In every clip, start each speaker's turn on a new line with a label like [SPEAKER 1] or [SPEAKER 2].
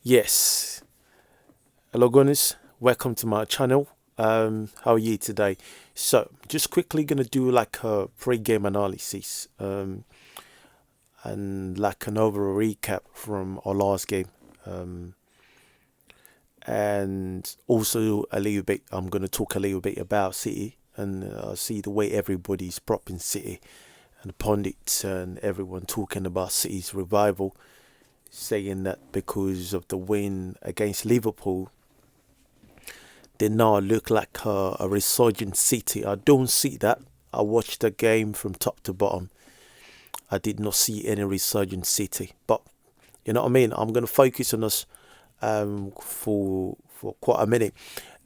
[SPEAKER 1] Yes. Hello, Gunners. Welcome to my channel. How are you today? So, just quickly gonna do like a pre-game analysis, and like an overall recap from our last game, and also a little bit. I'm gonna talk a little bit about City and see the way everybody's propping City and the pundits and everyone talking about City's revival, saying that because of the win against Liverpool they now look like a resurgent City. I don't see that. I watched the game from top to bottom. I did not see any resurgent City. But you know what I mean? I'm going to focus on us for quite a minute.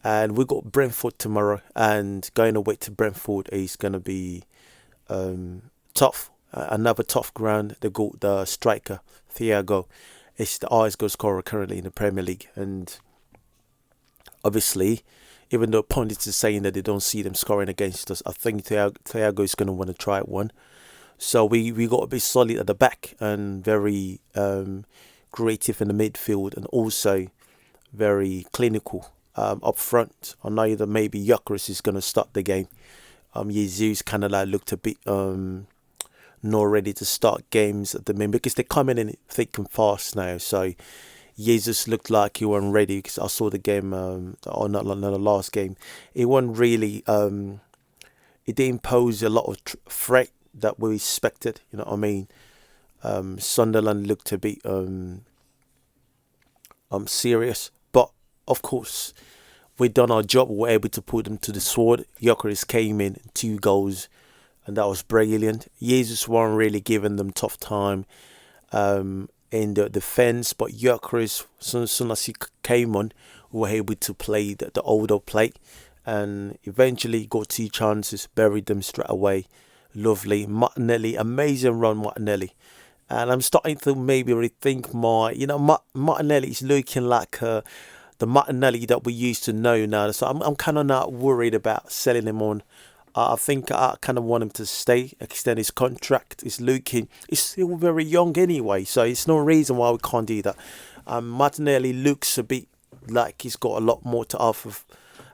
[SPEAKER 1] And we got Brentford tomorrow. And going away to Brentford is going to be tough. Another tough ground. They got the striker, Thiago. It's the highest goal scorer currently in the Premier League. And obviously, even though pundits are saying that they don't see them scoring against us, I think Thiago is going to want to try one. So we got to be solid at the back and very creative in the midfield and also very clinical up front. I know that maybe Gyökeres is going to start the game. Jesus kind of like looked a bit not ready to start games at the moment because they're coming in thick and fast now. So Jesus looked like he wasn't ready because I saw the game, or not the last game. It wasn't really, it didn't pose a lot of threat that we expected. You know what I mean? Sunderland looked a bit serious, but of course we done our job. We were able to put them to the sword. Gyökeres came in 2 goals, and that was brilliant. Jesus wasn't really giving them tough time. In the defence, but Gyökeres, soon as he came on, we were able to play the older play, and eventually got 2 chances, buried them straight away. Lovely. Martinelli, amazing run, Martinelli. And I'm starting to maybe rethink Martinelli is looking like the Martinelli that we used to know now. So I'm kind of not worried about selling him on. I think I kind of want him to stay, extend his contract. He's still very young anyway, so it's no reason why we can't do that. Martinelli looks a bit like he's got a lot more to offer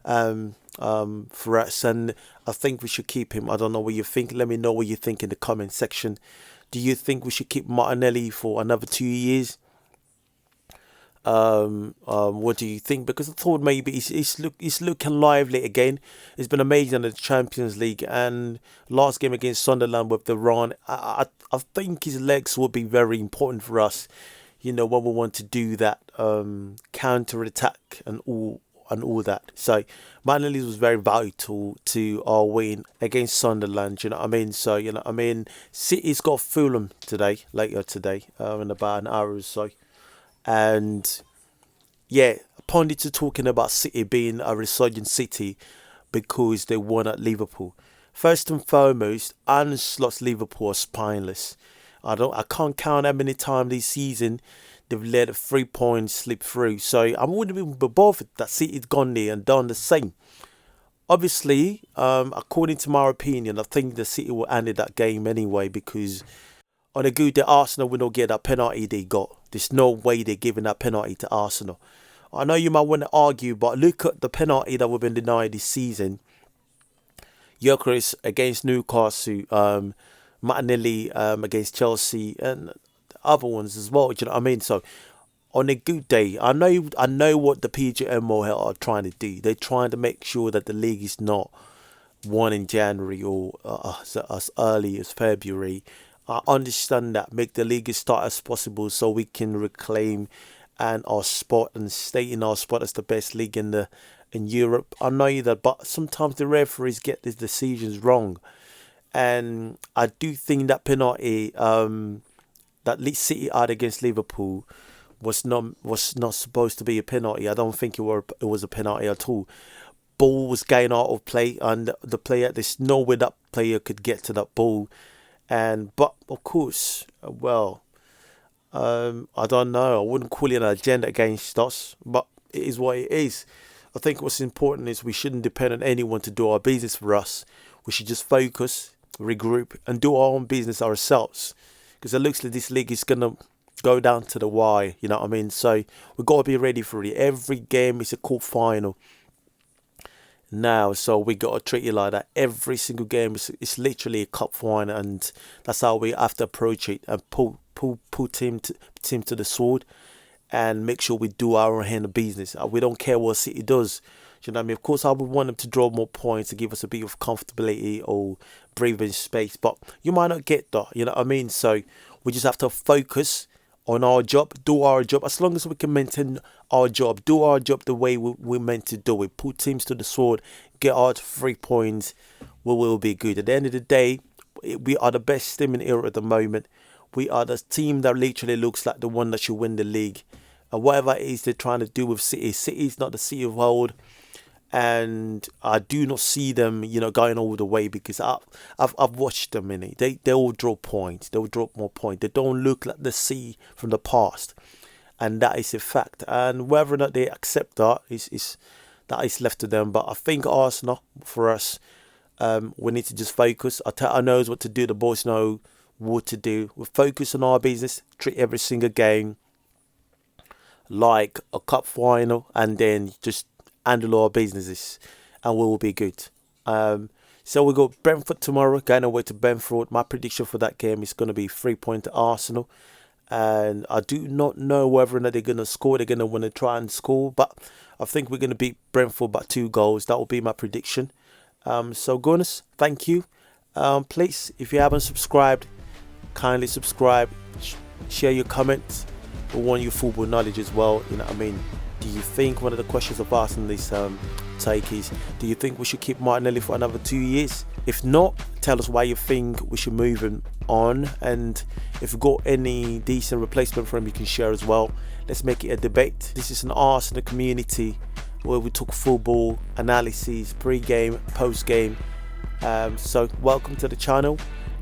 [SPEAKER 1] for us, and I think we should keep him. I don't know what you think. Let me know what you think in the comment section. Do you think we should keep Martinelli for another 2 years? What do you think? Because I thought maybe he's looking lively again. It's been amazing in the Champions League, and last game against Sunderland with the run. I think his legs will be very important for us. You know, when we want to do that counter attack and all that. So Martinelli was very vital to our win against Sunderland. You know what I mean? So City's got Fulham later today, in about an hour or so. And yeah, pundits are talking about City being a resurgent City because they won at Liverpool. First and foremost, Arne Slot's Liverpool are spineless. I can't count how many times this season they've let 3 points slip through. So I wouldn't be bothered that City's gone there and done the same. Obviously, according to my opinion, I think the City will end that game anyway because on a good day, Arsenal will not get that penalty they got. There's no way they're giving that penalty to Arsenal. I know you might want to argue, but look at the penalty that we've been denied this season. Gyökeres against Newcastle, Martinelli against Chelsea, and other ones as well. Do you know what I mean? So on a good day, I know what the PGMO are trying to do. They're trying to make sure that the league is not won in January or as early as February. I understand that. Make the league as start as possible so we can reclaim our spot and stay in our spot as the best league in Europe. I know that, but sometimes the referees get these decisions wrong, and I do think that penalty that City had against Liverpool was not supposed to be a penalty. I don't think it was a penalty at all. Ball was going out of play, and the player, there's no way that player could get to that ball. But of course, I don't know. I wouldn't call it an agenda against us, but it is what it is. I think what's important is we shouldn't depend on anyone to do our business for us. We should just focus, regroup, and do our own business ourselves. Because it looks like this league is gonna go down to the wire. You know what I mean? So we got to be ready for it. Every game is a cup final now, so we got to treat it like that. Every single game is it's literally a cup final, and that's how we have to approach it and pull team to the sword and make sure we do our hand of business. We don't care what City does. You know what I mean? Of course, I would want them to draw more points to give us a bit of comfortability or breathing space, but you might not get that. You know what I mean? So we just have to focus on our job, do our job. As long as we can maintain our job, do our job the way we're meant to do it, put teams to the sword, get our 3 points, we will be good. At the end of the day, we are the best team in Europe at the moment. We are the team that literally looks like the one that should win the league. And whatever it is they're trying to do with City, City is not the City of old. And I do not see them, going all the way, because I've watched them in it. They all drop points. They will drop more points. They don't look like the sea from the past, and that is a fact. And whether or not they accept that is left to them. But I think Arsenal, for us, we need to just focus. Arteta knows what to do. The boys know what to do. We focus on our business. Treat every single game like a cup final, and then just handle our businesses, and we will be good. So we got Brentford tomorrow, going away to Brentford. My prediction for that game is going to be 3-point to Arsenal, and I do not know whether or not they're going to score. They're going to want to try and score, but I think we're going to beat Brentford by 2 goals. That will be my prediction. So Gunners, thank you. Please, if you haven't subscribed, kindly subscribe, share your comments. We want your football knowledge as well. You know what I mean? Do you think, one of the questions I've asked in this take is, do you think we should keep Martinelli for another 2 years? If not, tell us why you think we should move him on. And if you've got any decent replacement for him, you can share as well. Let's make it a debate. This is an Arsenal community where we talk football, analysis, pre-game, post-game. So welcome to the channel,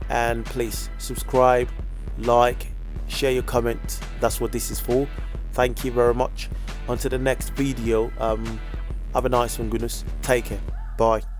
[SPEAKER 1] and please subscribe, like, share your comment. That's what this is for. Thank you very much. On to the next video. Have a nice one, goodness. Take care. Bye.